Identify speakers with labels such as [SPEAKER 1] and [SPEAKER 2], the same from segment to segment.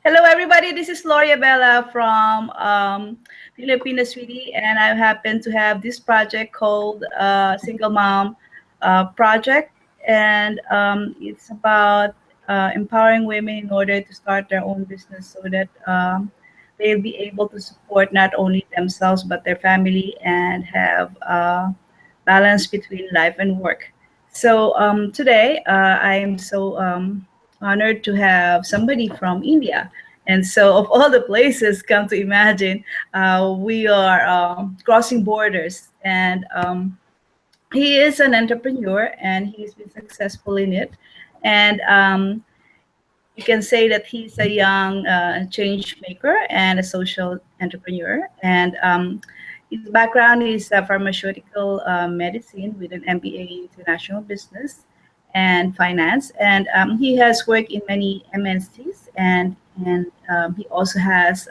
[SPEAKER 1] Hello, everybody. This is Gloria Bella from Filipino Sweetie, and I happen to have this project called Single Mom Project, and it's about empowering women in order to start their own business so that they'll be able to support not only themselves but their family and have balance between life and work. So today, I'm so honored to have somebody from India. And so, of all the places, come to imagine, we are crossing borders. And he is an entrepreneur and he's been successful in it. And you can say that he's a young change maker and a social entrepreneur. And his background is pharmaceutical medicine with an MBA in international business and finance. And he has worked in many MNCs and he also has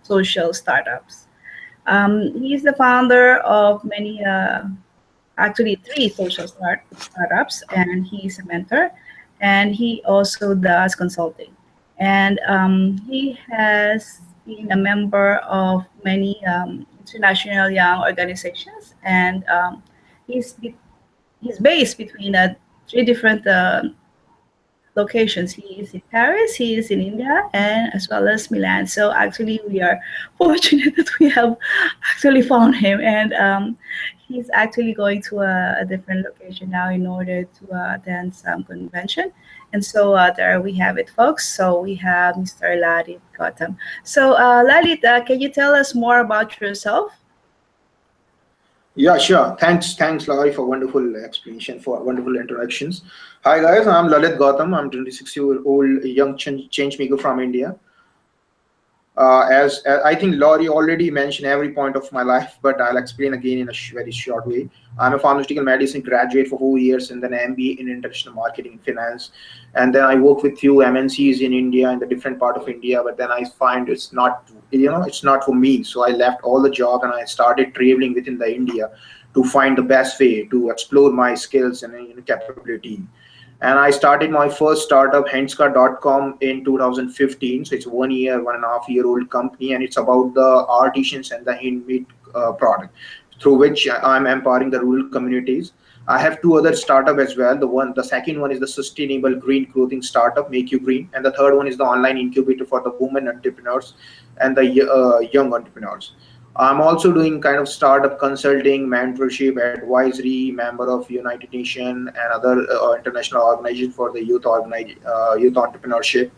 [SPEAKER 1] social startups. He's the founder of many actually three social startups, and he's a mentor, and he also does consulting, and he has been a member of many international young organizations, and he's based between three different locations. He is in Paris, he is in India, and as well as Milan. So actually, we are fortunate that we have actually found him, and he's actually going to a different location now in order to attend some convention. And so there we have it, folks. So we have Mr. Lalit Gautam. So Lalit, can you tell us more about yourself?
[SPEAKER 2] Yeah, sure. Thanks, Laurie, for wonderful explanation, for wonderful introductions. Hi, guys. I'm Lalit Gautam. I'm 26-year-old young change maker from India. As I think Laurie already mentioned every point of my life, but I'll explain again in a very short way. I'm a pharmaceutical medicine graduate for 4 years and then MBA in international marketing and finance. And then I work with few MNCs in India, in the different part of India, but then I find it's not, it's not for me. So I left all the job and I started traveling within the India to find the best way to explore my skills and capability. And I started my first startup, Handscar.com, in 2015. So it's 1 year, 1.5 year old company, and it's about the artisans and the handmade product through which I'm empowering the rural communities. I have two other startup as well. The second one is the sustainable green clothing startup, Make You Green, and the third one is the online incubator for the women entrepreneurs and the young entrepreneurs. I'm also doing kind of startup consulting, mentorship, advisory, member of United Nations and other international organizations for the youth entrepreneurship.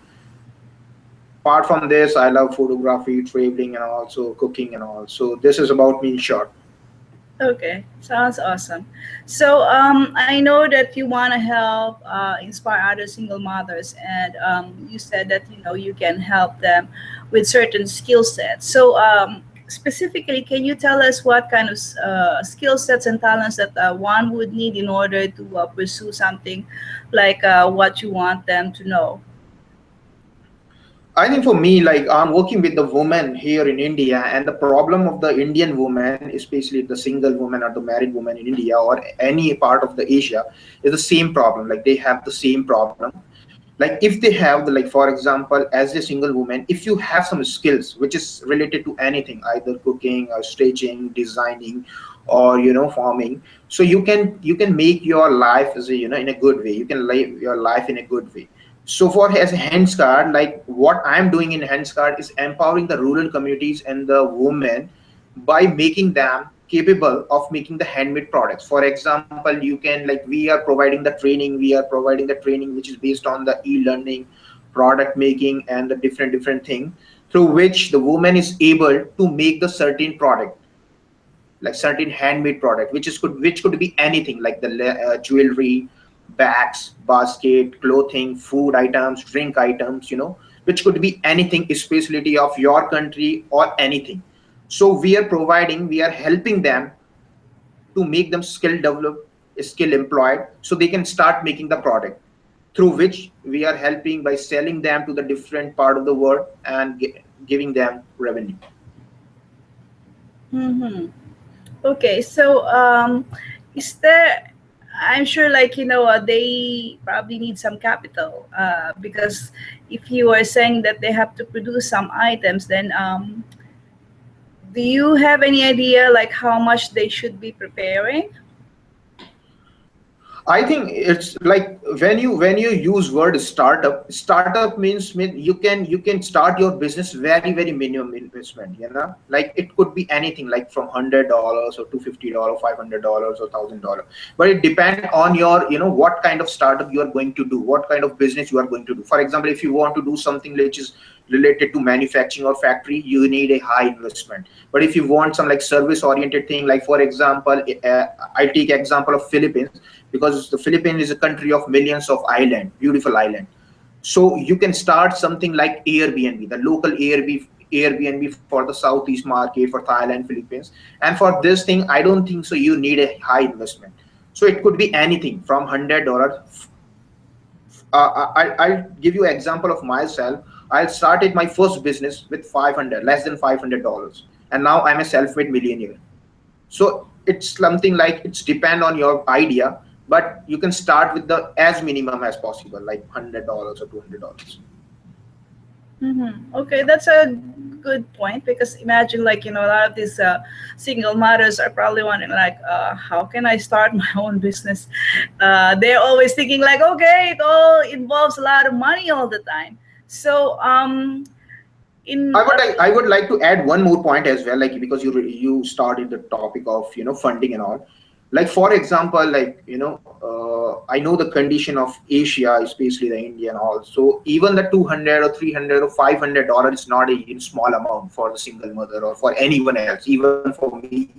[SPEAKER 2] Apart from this, I love photography, traveling, and also cooking and all. So this is about me in short.
[SPEAKER 1] Okay, sounds awesome. So I know that you want to help inspire other single mothers, and you said that you can help them with certain skill sets. So specifically, can you tell us what kind of skill sets and talents that one would need in order to pursue something like what you want them to know?
[SPEAKER 2] I think for me, like I'm working with the women here in India, and the problem of the Indian woman, especially the single woman or the married woman in India or any part of the Asia, is the same problem. Like they have the same problem. Like if they have the, like for example, as a single woman, if you have some skills which is related to anything, either cooking or staging, designing, or farming, so you can make your life as a, in a good way. You can live your life in a good way. So for as a hands card, like what I'm doing in hands card is empowering the rural communities and the women by making them capable of making the handmade products. For example, you can, like, we are providing the training which is based on the e-learning, product making, and the different thing through which the woman is able to make the certain product, like certain handmade product, which could be anything, like the jewelry, bags, basket, clothing, food items, drink items, which could be anything, specialty of your country or anything. So we are helping them to make them skill develop, skill employed, so they can start making the product, through which we are helping by selling them to the different part of the world and giving them revenue.
[SPEAKER 1] Mm-hmm. Okay, so is there? I'm sure, like, they probably need some capital, because if you are saying that they have to produce some items, then do you have any idea like how much they should be preparing?
[SPEAKER 2] I think it's like when you use word startup. Startup mean you can start your business very minimum investment. Like it could be anything like from $100 or $250, $500 or $1,000. But it depends on your what kind of startup you are going to do, what kind of business you are going to do. For example, if you want to do something which is related to manufacturing or factory, you need a high investment. But if you want some like service oriented thing, like for example, I take example of Philippines, because the Philippines is a country of millions of island, beautiful island. So you can start something like Airbnb, the local Airbnb for the Southeast market, for Thailand, Philippines. And for this thing, I don't think so you need a high investment. So it could be anything from $100. I'll give you an example of myself. I started my first business with 500, less than $500, and now I'm a self-made millionaire. So it's something like it's depend on your idea, but you can start with the as minimum as possible, like $100 or $200.
[SPEAKER 1] Okay, that's a good point, because imagine, like, a lot of these single mothers are probably wondering like, how can I start my own business? They're always thinking like, okay, it all involves a lot of money all the time. So in
[SPEAKER 2] I would like to add one more point as well, like because you started the topic of funding and all. Like for example, like I know the condition of Asia, especially the India and all. So even the 200 or 300 or $500 is not a small amount for the single mother or for anyone else, even for me.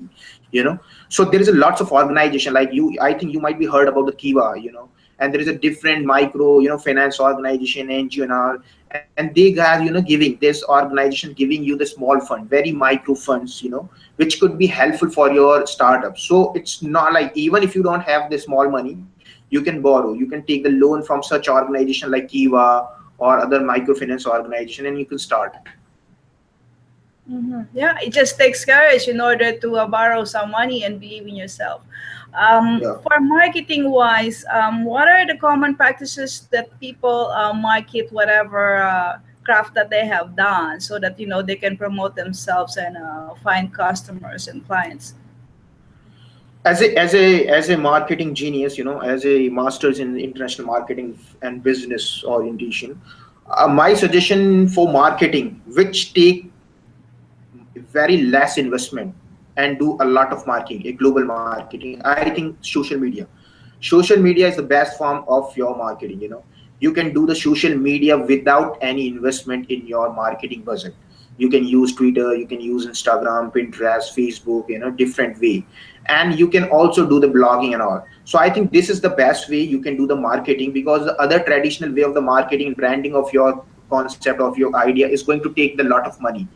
[SPEAKER 2] So there is a lots of organization like you. I think you might be heard about the Kiva, and there is a different micro finance organization, NGO and all, and they are giving this organization giving you the small fund, very micro funds, which could be helpful for your startup. So it's not like even if you don't have the small money, you can borrow, you can take the loan from such organization like Kiva or other microfinance organization, and you can start.
[SPEAKER 1] Yeah, it just takes courage in order to borrow some money and believe in yourself.
[SPEAKER 2] Yeah.
[SPEAKER 1] For marketing wise, what are the common practices that people market whatever craft that they have done, so that they can promote themselves and find customers and clients?
[SPEAKER 2] As a marketing genius, as a master's in international marketing and business orientation, my suggestion for marketing, which take very less investment and do a lot of marketing, a global marketing, I think social media is the best form of your marketing. You can do the social media without any investment in your marketing budget. You can use Twitter, you can use Instagram, Pinterest, Facebook, different way. And you can also do the blogging and all. So I think this is the best way you can do the marketing, because the other traditional way of the marketing and branding of your concept of your idea is going to take the lot of money.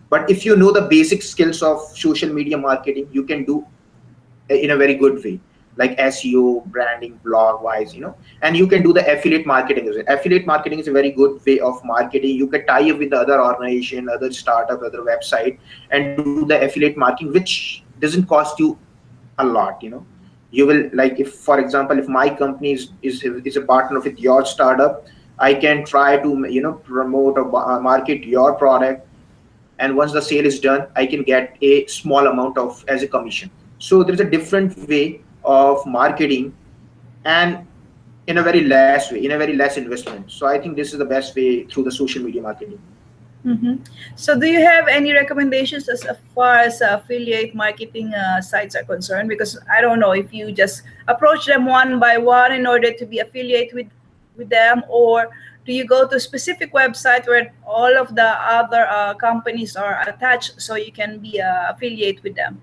[SPEAKER 2] But if you know the basic skills of social media marketing, you can do in a very good way, like SEO, branding, blog wise, and you can do the affiliate marketing as well. Affiliate marketing is a very good way of marketing. You can tie up with the other organization, other startup, other website, and do the affiliate marketing, which doesn't cost you a lot. You will, like, if for example, if my company is a partner with your startup, I can try to promote or market your product, and once the sale is done, I can get a small amount of as a commission. So there's a different way of marketing, and in a very less way, in a very less investment. So I think this is the best way through the social media marketing.
[SPEAKER 1] hmm So, do you have any recommendations as far as affiliate marketing sites are concerned? Because I don't know if you just approach them one by one in order to be affiliate with them, or do you go to a specific website where all of the other companies are attached, so you can be affiliate with them?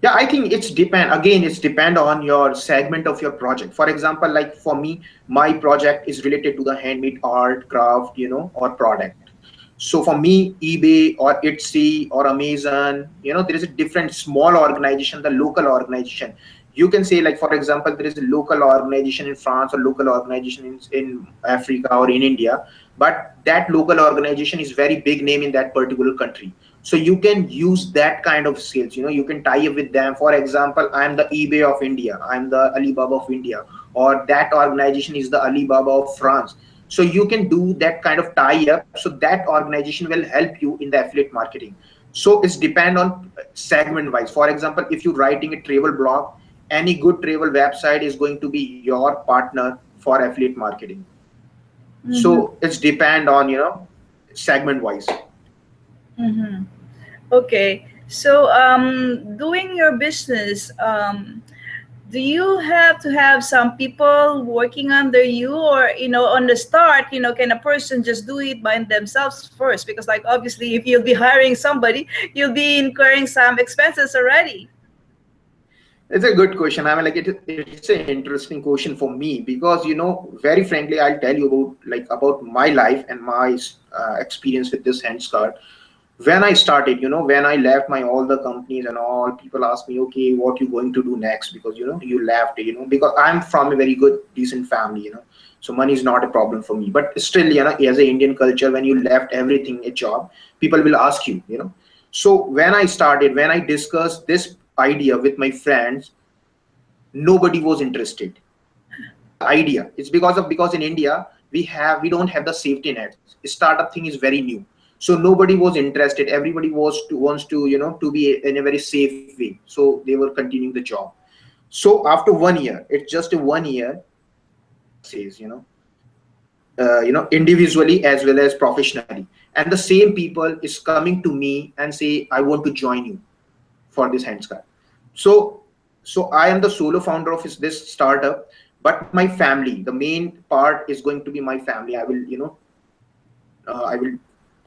[SPEAKER 2] Yeah, I think it's depend, again, it's depend on your segment of your project. For example, like for me, my project is related to the handmade art, craft, or product. So for me, eBay or Etsy or Amazon, there is a different small organization, the local organization. You can say, like for example, there is a local organization in France or local organization in Africa or in India, but that local organization is very big name in that particular country. So you can use that kind of skills, you can tie up with them. For example, I'm the eBay of India, I'm the Alibaba of India, or that organization is the Alibaba of France. So you can do that kind of tie up, so that organization will help you in the affiliate marketing. So it's depend on segment wise. For example, if you're writing a travel blog, any good travel website is going to be your partner for affiliate marketing.
[SPEAKER 1] Mm-hmm.
[SPEAKER 2] So it's depend on segment wise.
[SPEAKER 1] Mm-hmm. Okay. So, doing your business, do you have to have some people working under you, or on the start, can a person just do it by themselves first? Because, like, obviously, if you'll be hiring somebody, you'll be incurring some expenses already.
[SPEAKER 2] It's a good question. I mean, like it's an interesting question for me because very frankly, I'll tell you about my life and my experience with this hands card. When I started, when I left my all the companies and all, people ask me, okay, what you going to do next? Because you left, because I'm from a very good, decent family, so money is not a problem for me. But still, as a Indian culture, when you left everything, a job, people will ask you. So when I started, when I discussed this idea with my friends, nobody was interested. It's the idea. It's because in India we don't have the safety nets. Startup thing is very new, so nobody was interested. Everybody wants to to be in a very safe way. So they were continuing the job. So after 1 year, it's just a 1 year, everybody success, individually as well as professionally. And the same people is coming to me and say, I want to join you for this hands card. So so I am the solo founder of this startup, but my family, the main part is going to be my family. I will I will,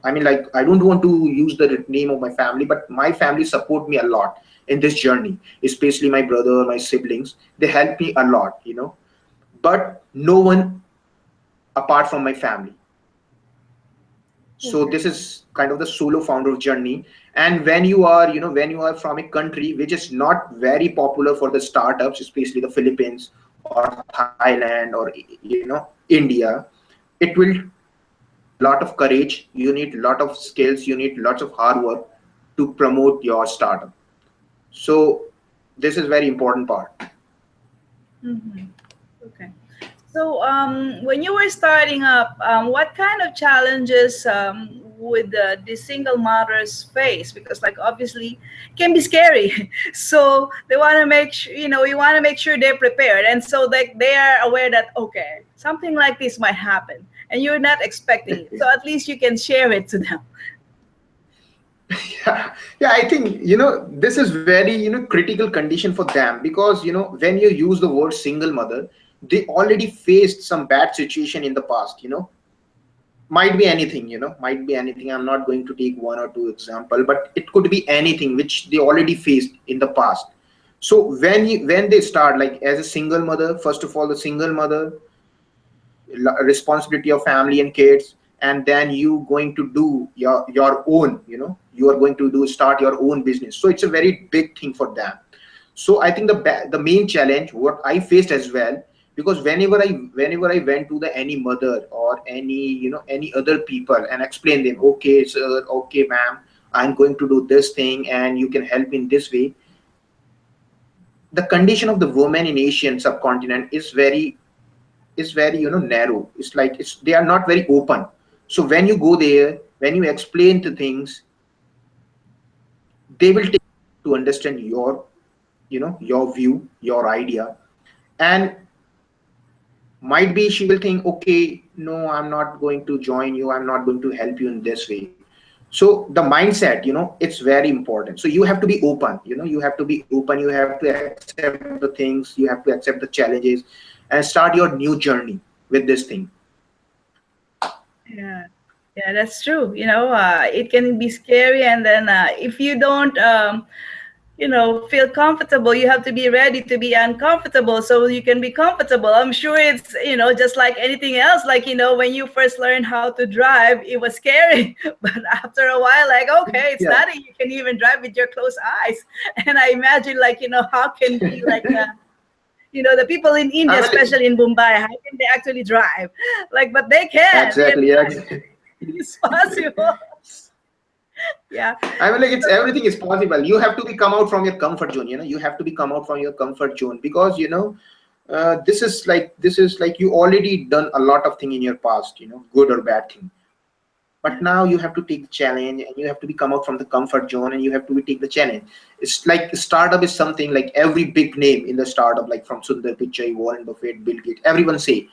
[SPEAKER 2] I mean, like, I don't want to use the name of my family, but my family support me a lot in this journey, especially my brother, my siblings. They help me a lot. But no one apart from my family. So
[SPEAKER 1] Okay.
[SPEAKER 2] this is kind of the solo founder journey. And when you are from a country which is not very popular for the startups, especially the Philippines or Thailand or India, it will you need a lot of courage, you need a lot of skills, you need lots of hard work to promote your startup. So this is very important part.
[SPEAKER 1] Mm-hmm. Okay. So, when you were starting up, what kind of challenges would the single mothers face? Because, like, obviously, it can be scary. So they want to make sure, you want to make sure they're prepared, and so they are aware that, okay, something like this might happen, and you're not expecting it. So at least you can share it to them.
[SPEAKER 2] Yeah, yeah, I think this is very critical condition for them, because when you use the word single mother, they already faced some bad situation in the past. Might be anything, might be anything. I'm not going to take one or two example, but it could be anything which they already faced in the past. So when they start, like, as a single mother, first of all, the single mother, responsibility of family and kids, and then you going to do your own, you are going to do start your own business. So it's a very big thing for them. So I think the main challenge what I faced as well, because whenever I went to the any mother or any other people and explain them, okay sir, okay ma'am, I'm going to do this thing and you can help in this way. The condition of the women in Asian subcontinent is very narrow. It's like they are not very open. So when you go there, when you explain the things, they will take to understand your view, your idea. And might be she will think, okay, no, I'm not going to join you, I'm not going to help you in this way. So the mindset, it's very important. So you have to be open, you have to be open, you have to accept the things, you have to accept the challenges, and start your new journey with this thing.
[SPEAKER 1] Yeah, yeah, that's true. It can be scary, and then if you don't, feel comfortable, you have to be ready to be uncomfortable so you can be comfortable. I'm sure it's, just like anything else. Like, when you first learned how to drive, it was scary, but after a while, like, okay, it's
[SPEAKER 2] Yeah.
[SPEAKER 1] nothing. You can even drive with your closed eyes. And I imagine, like, how can be like, the people in
[SPEAKER 2] I
[SPEAKER 1] India,
[SPEAKER 2] mean,
[SPEAKER 1] especially in Mumbai, how can they actually drive? Like, but they can.
[SPEAKER 2] exactly, yeah.
[SPEAKER 1] It's possible. Yeah.
[SPEAKER 2] I mean, like it's everything is possible. You have to be come out from your comfort zone. You have to be come out from your comfort zone because this is like you already done a lot of thing in your past. Good or bad thing. But now you have to take the challenge and you have to be come out from the comfort zone and you have to be take the challenge. It's like startup is something like every big name in the startup, like from Sundar Pichai, Warren Buffett, Bill Gates, everyone say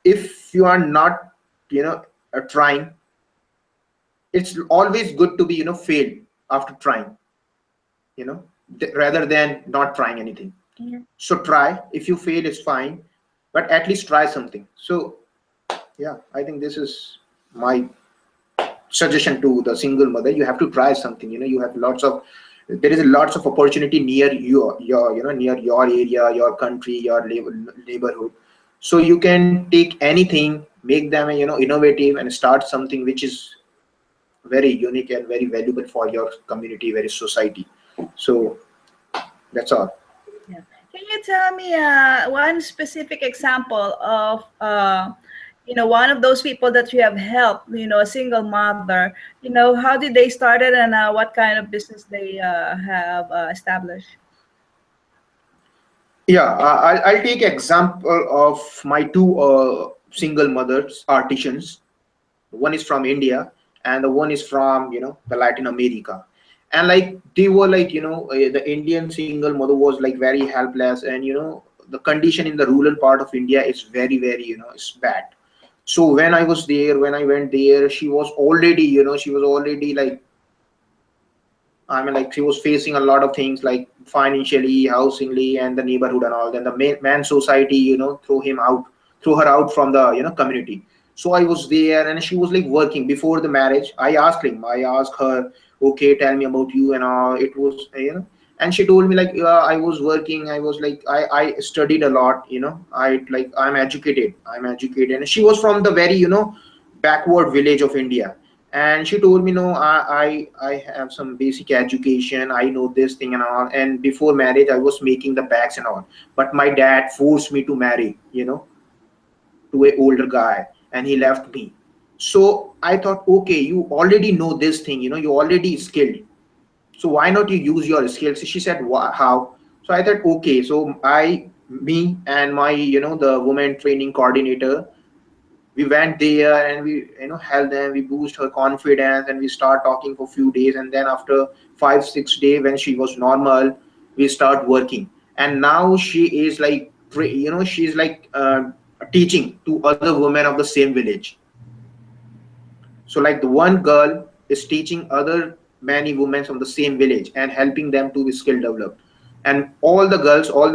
[SPEAKER 2] if you are not you know trying, it's always good to be fail after trying, you know rather than not trying anything.
[SPEAKER 1] Mhm.
[SPEAKER 2] So try. If you fail, it's fine, but at least try something. So yeah, I think this is my suggestion to the single mother. You have to try something. You have lots of there is lots of opportunity near your near your area, your country, your neighborhood. So you can take anything, make them innovative, and start something which is very unique and very valuable for your community, very society. So that's all.
[SPEAKER 1] Yeah. Can you tell me one specific example of one of those people that you have helped, a single mother, how did they started and what kind of business they have established?
[SPEAKER 2] Yeah, I'll take example of my two single mothers artisans. One is from India and the one is from the Latin America. And like they were like the Indian single mother was like very helpless, and the condition in the rural part of India is very very it's bad. So when I went there, she was already like, I mean, like she was facing a lot of things like financially, housingly, and the neighborhood and all. Then the man society, threw her out from the community. So I was there, and she was like working before the marriage. I asked her, okay, tell me about you and all. It was and she told me like, I was working. I was like, I studied a lot. I'm educated, and she was from the very backward village of India. And she told me, no, I have some basic education, I know this thing and all, and before marriage I was making the bags and all, but my dad forced me to marry to a older guy, and he left me. So I thought, okay, you already know this thing, you already skilled, so why not you use your skills? She said, how? So I thought, okay, so me and my the woman training coordinator, we went there and we helped them, we boost her confidence, and we start talking for few days, and then after 5 6 days when she was normal, we start working. And now she is like she's like teaching to other women of the same village. So like the one girl is teaching other many women from the same village and helping them to be skill develop. And all the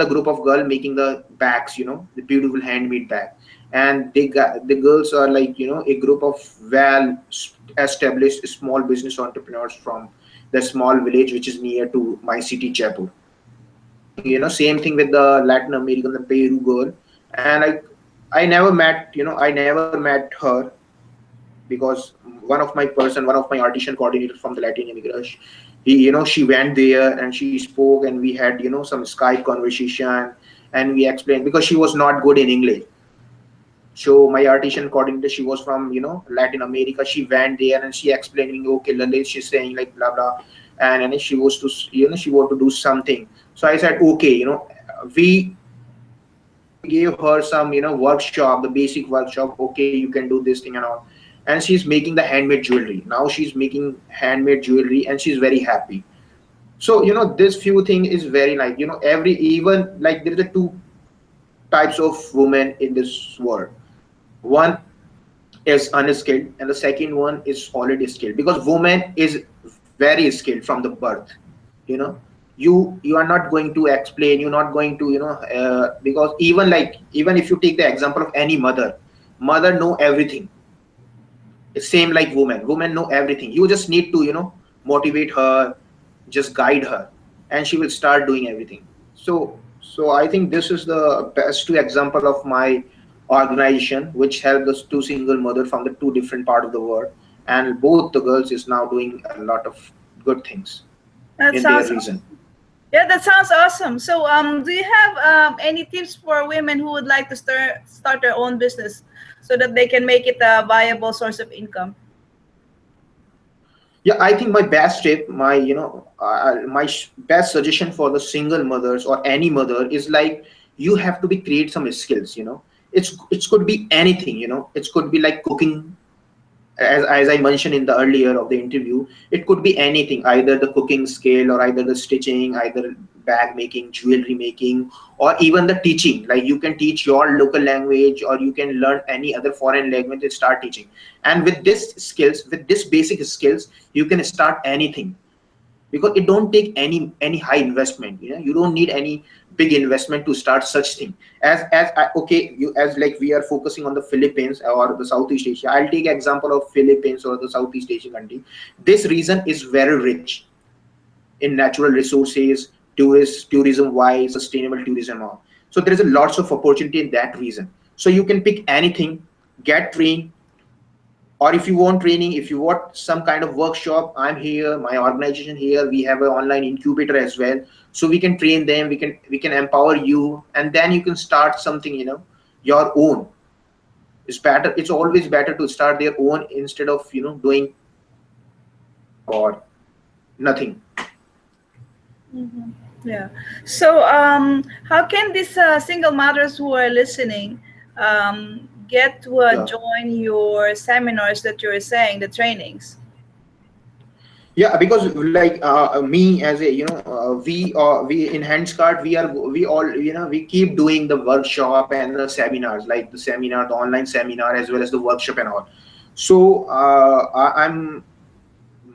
[SPEAKER 2] group of girls making the bags, the beautiful handmade bag. And the girls are like, a group of well established small business entrepreneurs from the small village which is near to my city, Jaipur. Same thing with the Latin American, the Peru girl. And I never met her because one of my artisan coordinator from the Latin America, she went there and she spoke, and we had some Skype conversation, and we explained because she was not good in English. So my artisan coordinator, she was from Latin America. She went there and she explained me, okay, Lalit, she's saying like blah blah, and then she was to she want to do something. So I said, okay, we we gave her some workshop, the basic workshop. Okay, you can do this thing and all. And she's making the handmade jewelry. Now she's making handmade jewelry and she's very happy. So this few thing is very like every even like there is a two types of women in this world. One is unskilled and the second one is already skilled, because woman is very skilled from the birth. you know you are not going to explain, you're not going to because even if you take the example of any mother know everything. It's same like women know everything. You just need to motivate her, just guide her, and she will start doing everything. So I think this is the best two example of my organization which helped the two single mother from the two different part of the world, and both the girls is now doing a lot of good things
[SPEAKER 1] That
[SPEAKER 2] in their
[SPEAKER 1] sounds
[SPEAKER 2] region.
[SPEAKER 1] Yeah, that sounds awesome. So, do you have any tips for women who would like to start their own business so that they can make it a viable source of income?
[SPEAKER 2] Yeah, I think my best tip, my best suggestion for the single mothers or any mother is like, you have to be create some skills. It could be anything. It could be like cooking, as I mentioned in the earlier of the interview. It could be anything, either the cooking skill, or either the stitching, either bag making, jewelry making, or even the teaching. Like, you can teach your local language, or you can learn any other foreign language and start teaching. And with this basic skills, you can start anything, because it don't take any high investment. You don't need any big investment to start such thing. Okay, you, as like we are focusing on the Philippines or the Southeast Asia, I'll take example of Philippines or the Southeast Asian country. This region is very rich in natural resources, tourism wise, sustainable tourism, all. So there is a lots of opportunity in that region. So you can pick anything, get trained. Or if you want training, if you want some kind of workshop, I'm here, my organization here, we have an online incubator as well. So we can train them, we can empower you, and then you can start something, your own. It's always better to start their own instead of doing job or nothing.
[SPEAKER 1] Mhm. Yeah. So, how can these single mothers who are listening get to
[SPEAKER 2] Yeah.
[SPEAKER 1] join your seminars that you're saying, the trainings?
[SPEAKER 2] Yeah, because like me as a we in Handscard, we all we keep doing the workshop and the seminars, like the seminar, the online seminar, as well as the workshop and all. So I'm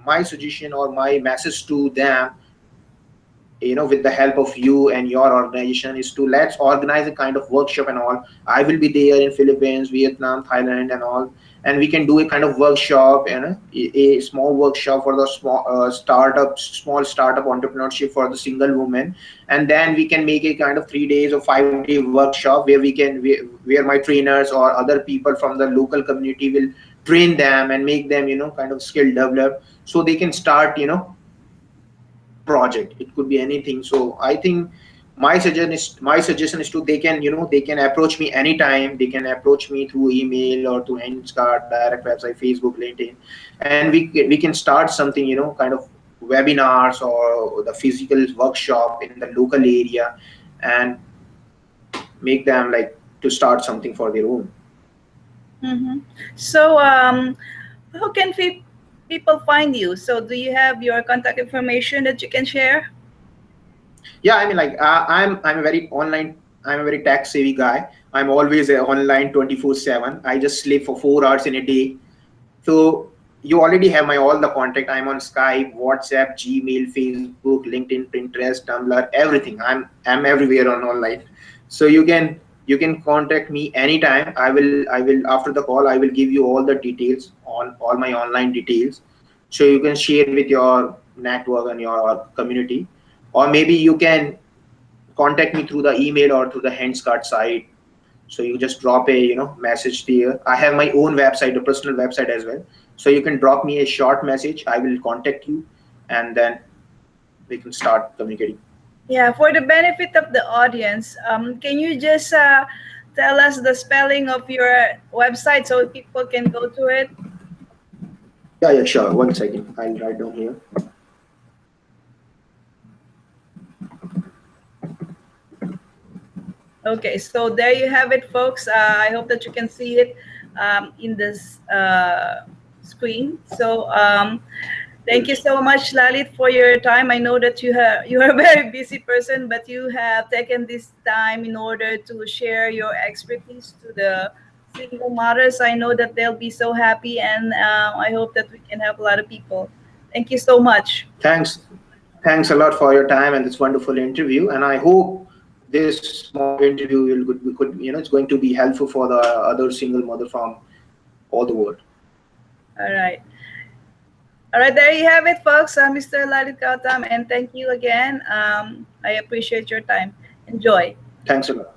[SPEAKER 2] my suggestion or my message to them, with the help of you and your organization, is to let's organize a kind of workshop and all. I will be there in Philippines, Vietnam, Thailand and all, and we can do a kind of workshop, a small workshop for the small startup entrepreneurship for the single woman. And then we can make a kind of 3 days or 5-day workshop where where my trainers or other people from the local community will train them and make them kind of skill develop, so they can start their project. It could be anything. So I think my suggestion is to, they can approach me anytime. They can approach me through email or through Handscard, direct website, Facebook, LinkedIn, and we can start something, kind of webinars or the physical workshop in the local area, and make them like to start something for their own.
[SPEAKER 1] Mm-hmm. So, how can people find you? So, do you have your contact information that you can share?
[SPEAKER 2] Yeah, I mean, like I'm a very online, I'm a very tech savvy guy. I'm always online 24/7. I just sleep for 4 hours in a day. So you already have my all the contact. I'm on Skype, WhatsApp, Gmail, Facebook, LinkedIn, Pinterest, Tumblr, everything. I'm everywhere on online. So you can contact me anytime. I will after the call I will give you all the details on all my online details, so you can share with your network and your community. Or maybe you can contact me through the email or through the Handscard site. So you just drop a message there. I have my own website, a personal website as well. So you can drop me a short message, I will contact you, and then we can start communicating.
[SPEAKER 1] Yeah, for the benefit of the audience, can you just tell us the spelling of your website so people can go to it?
[SPEAKER 2] Yeah, yeah, sure. 1 second, I'll write down here.
[SPEAKER 1] Okay, so there you have it, folks. I hope that you can see it in this screen. So, thank you
[SPEAKER 2] Yes.
[SPEAKER 1] so much, Lalit, for your time. I know that you are a very busy person, but you have taken this time in order to share your expertise to the single mothers. I know that they'll be so happy, and I hope that we can help a lot of people. Thank you so much.
[SPEAKER 2] Thanks a lot for your time and this wonderful interview. And I hope this small interview it's going to be helpful for the other single mother from all the world.
[SPEAKER 1] All right. All right, there you have it, folks. Mr. Lalit Kautam, and thank you again. I appreciate your time. Enjoy.
[SPEAKER 2] Thanks a lot.